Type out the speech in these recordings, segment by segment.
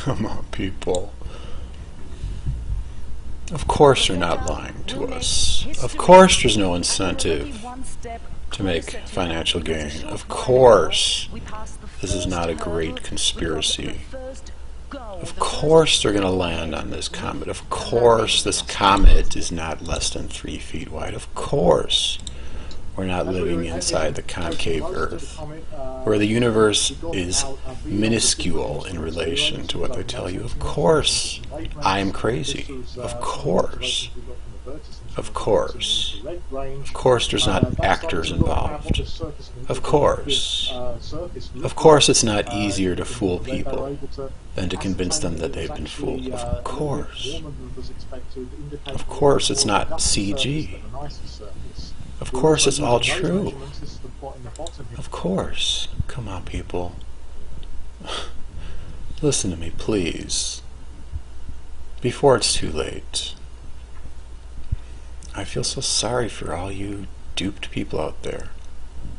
Come on, people. Of course they're not lying to us. Of course there's no incentive to make financial gain. Of course this is not a great conspiracy. Of course they're going to land on this comet. Of course this comet is not less than 3 feet wide. Of course we're not living inside the concave Earth, where the universe is minuscule in relation to what they tell you. Of course I'm crazy. Of course. Of course. Of course there's not actors involved. Of course. Of course it's not easier to fool people than to convince them that they've been fooled. Of course. Of course it's not CG. Of course it's all true. Of course. Come on, people. Listen to me, please. Before it's too late. I feel so sorry for all you duped people out there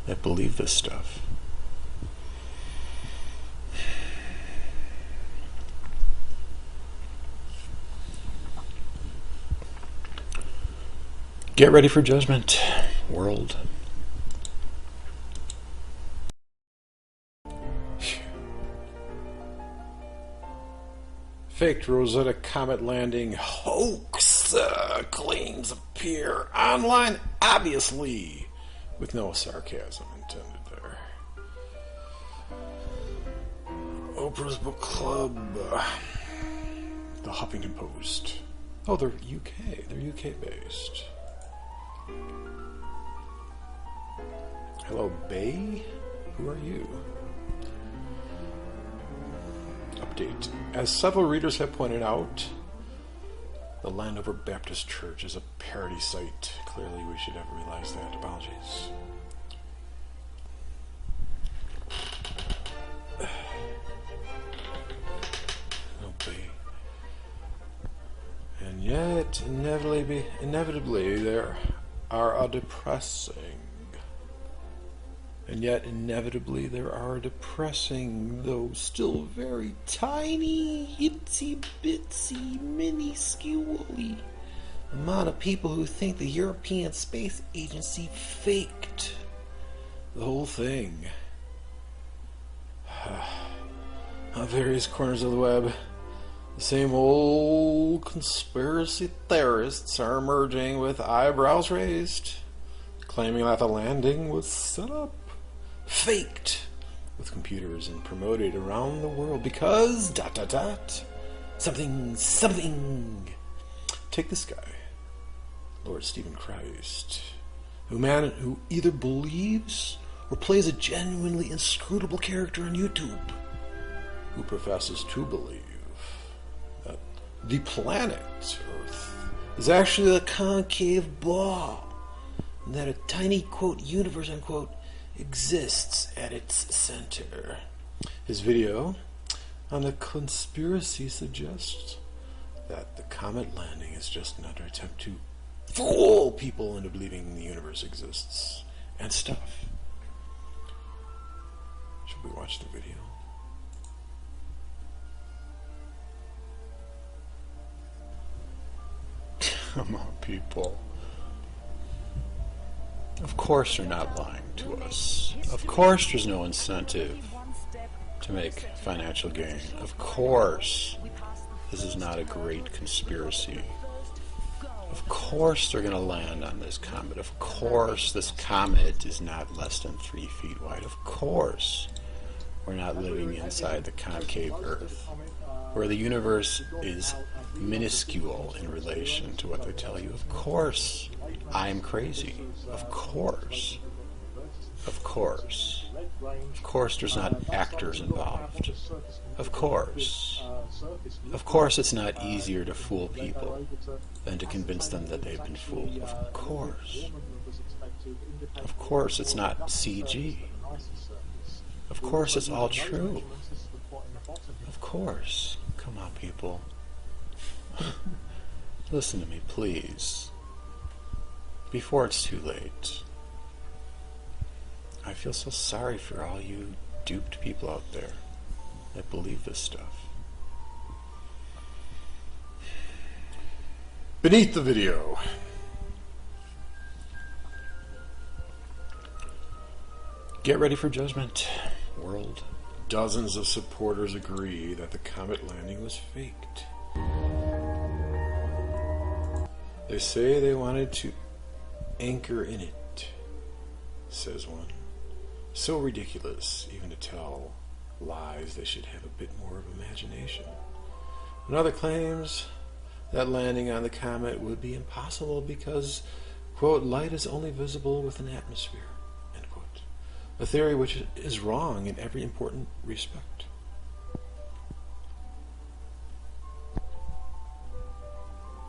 that believe this stuff. Get ready for judgment, world. Faked Rosetta Comet landing hoax claims appear online, obviously, with no sarcasm intended there. Oprah's Book Club, the Huffington Post. Oh, they're UK. They're UK based. Hello, Bay? Who are you? Update. As several readers have pointed out, the Landover Baptist Church is a parody site. Clearly, we should have realized that. Apologies. Okay. And yet, inevitably, there are a depressing. And yet, inevitably, there are depressing, though still very tiny, itsy-bitsy, minuscule amount of people who think the European Space Agency faked the whole thing. On various corners of the web, the same old conspiracy theorists are emerging with eyebrows raised, claiming that the landing was set up, faked with computers and promoted around the world because ... something. Take this guy, Lord Stephen Christ, who either believes or plays a genuinely inscrutable character on YouTube, who professes to believe that the planet Earth is actually a concave ball, and that a tiny, quote, universe, unquote, exists at its center. His video on the conspiracy suggests that the comet landing is just another attempt to fool people into believing the universe exists and stuff. Should we watch the video? Come on, people. Of course they're not lying to us. Of course there's no incentive to make financial gain. Of course this is not a great conspiracy. Of course they're going to land on this comet. Of course this comet is not less than 3 feet wide. Of course we're not living inside the concave Earth, where the universe is minuscule in relation to what they tell you. Of course I'm crazy. Of course. Of course. Of course there's not actors involved. Of course. Of course it's not easier to fool people than to convince them that they've been fooled. Of course. Of course it's not CG. Of course it's all true. Of course. Come on, people. Listen to me, please. Before it's too late. I feel so sorry for all you duped people out there that believe this stuff. Beneath the video. Get ready for judgment, world. Dozens of supporters agree that the comet landing was faked. They say they wanted to anchor in it, says one. So ridiculous, even to tell lies they should have a bit more of imagination. Another claims that landing on the comet would be impossible because, quote, light is only visible with an atmosphere, end quote. A theory which is wrong in every important respect.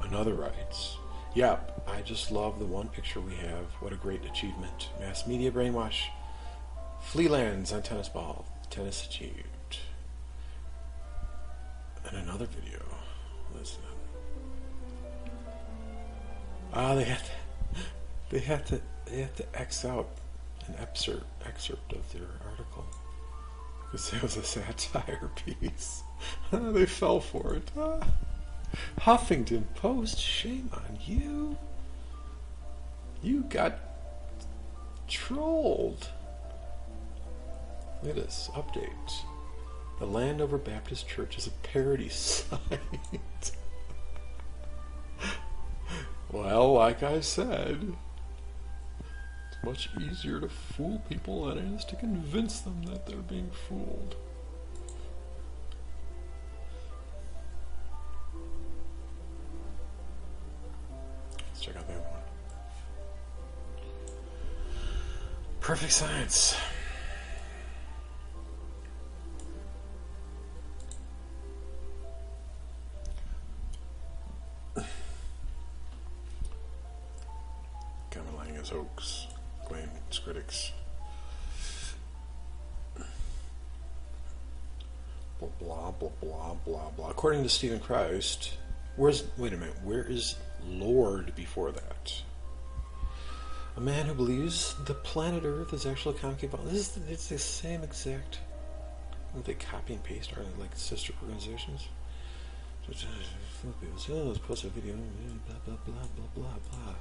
Another writes, yep, I just love the one picture we have. What a great achievement. Mass media brainwash. Flea lands on tennis ball. Tennis achieved. And another video. Listen. They had to X out an excerpt of their article because it was a satire piece. They fell for it. Huffington Post, shame on you. You got trolled. Look at this update. The Landover Baptist Church is a parody site. Well, like I said, it's much easier to fool people than it is to convince them that they're being fooled. Let's check out the other one. Perfect Science. Hoax, claims critics. Blah, blah, blah, blah, blah, blah. According to Stephen Christ, wait a minute, where is Lord before that? A man who believes the planet Earth is actually concave. It's the same exact. They copy and paste are like sister organizations. Let's post a video. Blah blah blah blah blah blah.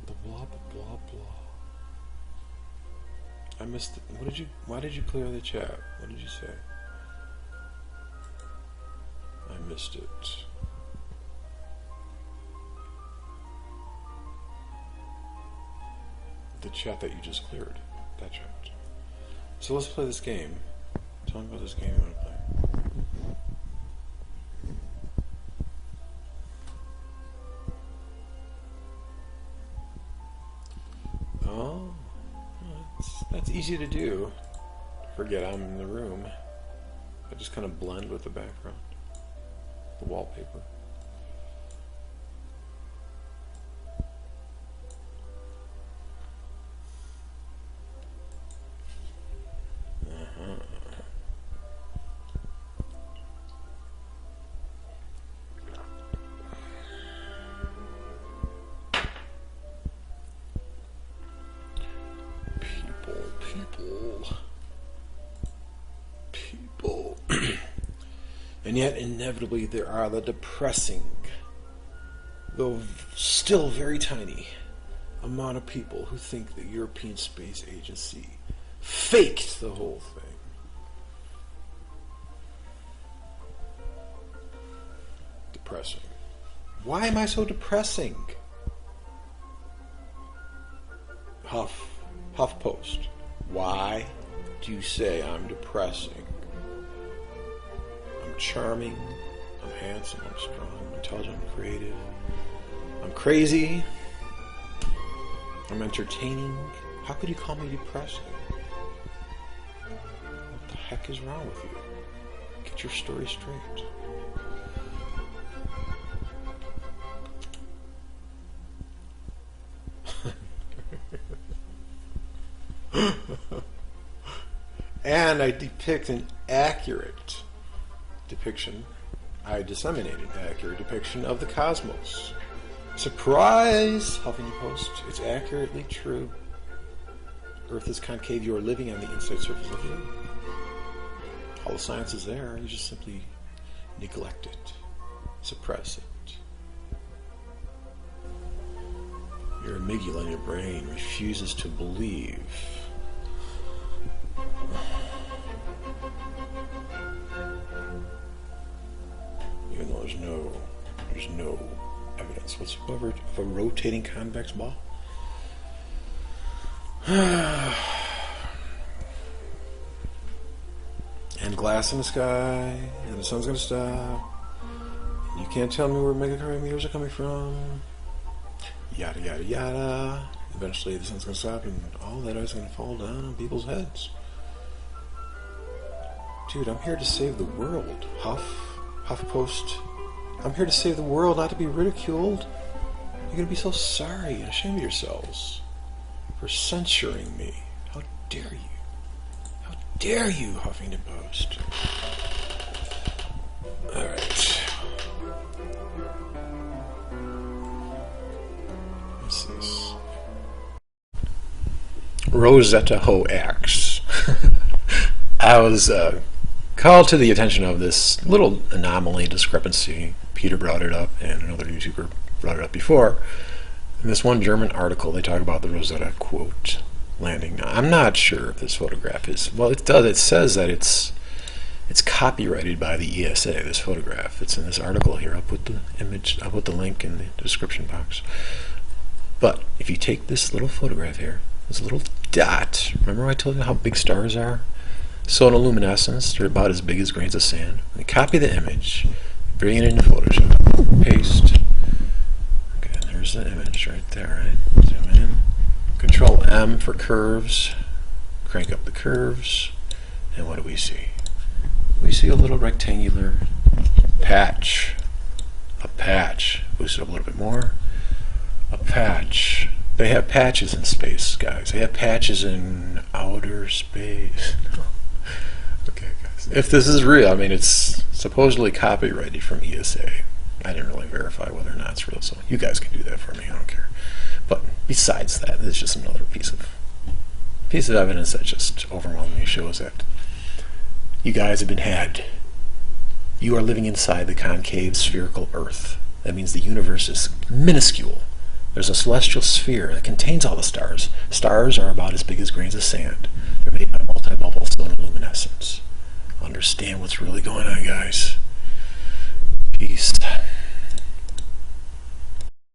Blah blah blah blah. I missed it. Why did you clear the chat? What did you say? I missed it. The chat that you just cleared. That chat. So let's play this game. Tell me about this game you want to play. Oh, that's easy to do. Forget I'm in the room. I just kind of blend with the background, the wallpaper. People. And yet, inevitably, there are the depressing, though still very tiny, amount of people who think the European Space Agency faked the whole thing. Depressing. Why am I so depressing? HuffPost. Why do you say I'm depressing? I'm charming, I'm handsome, I'm strong, I'm intelligent, I'm creative, I'm crazy, I'm entertaining. How could you call me depressing? What the heck is wrong with you? Get your story straight. And I depict an accurate depiction. I disseminate an accurate depiction of the cosmos. Surprise! Huffington Post. It's accurately true. Earth is concave. You are living on the inside surface of it. All the science is there. You just simply neglect it, suppress it. Your amygdala in your brain refuses to believe. Even though there's no evidence whatsoever of a rotating convex ball. And glass in the sky, and the sun's gonna stop. You can't tell me where megacalometers are coming from. Yada yada yada. Eventually the sun's gonna stop and all that is gonna fall down on people's heads. Dude, I'm here to save the world. HuffPost. I'm here to save the world, not to be ridiculed. You're gonna be so sorry and ashamed of yourselves for censoring me. How dare you? How dare you, Huffington Post? Alright. What's this? Rosetta Hoax. I was called to the attention of this little anomaly, discrepancy. Peter brought it up, and another YouTuber brought it up before. In this one German article, they talk about the Rosetta, quote, landing. Now, I'm not sure if this photograph is... Well, it does. It says that it's copyrighted by the ESA, this photograph. It's in this article here. I'll put the image, I'll put the link in the description box. But if you take this little photograph here, this little dot, remember I told you how big stars are? So in luminescence, they're about as big as grains of sand. You copy the image, bring it into Photoshop, paste. Okay, there's the image right there, right? Zoom in. Control M for curves. Crank up the curves. And what do we see? We see a little rectangular patch. A patch. Boost it up a little bit more. A patch. They have patches in space, guys. They have patches in outer space. Okay, guys. If this is real, I mean, it's supposedly copyrighted from ESA. I didn't really verify whether or not it's real, so you guys can do that for me. I don't care. But besides that, this is just another piece of evidence that just overwhelmingly shows that you guys have been had. You are living inside the concave spherical Earth. That means the universe is minuscule. There's a celestial sphere that contains all the stars. Stars are about as big as grains of sand. They're made by multi-bubble luminescence. Understand what's really going on, guys. Peace.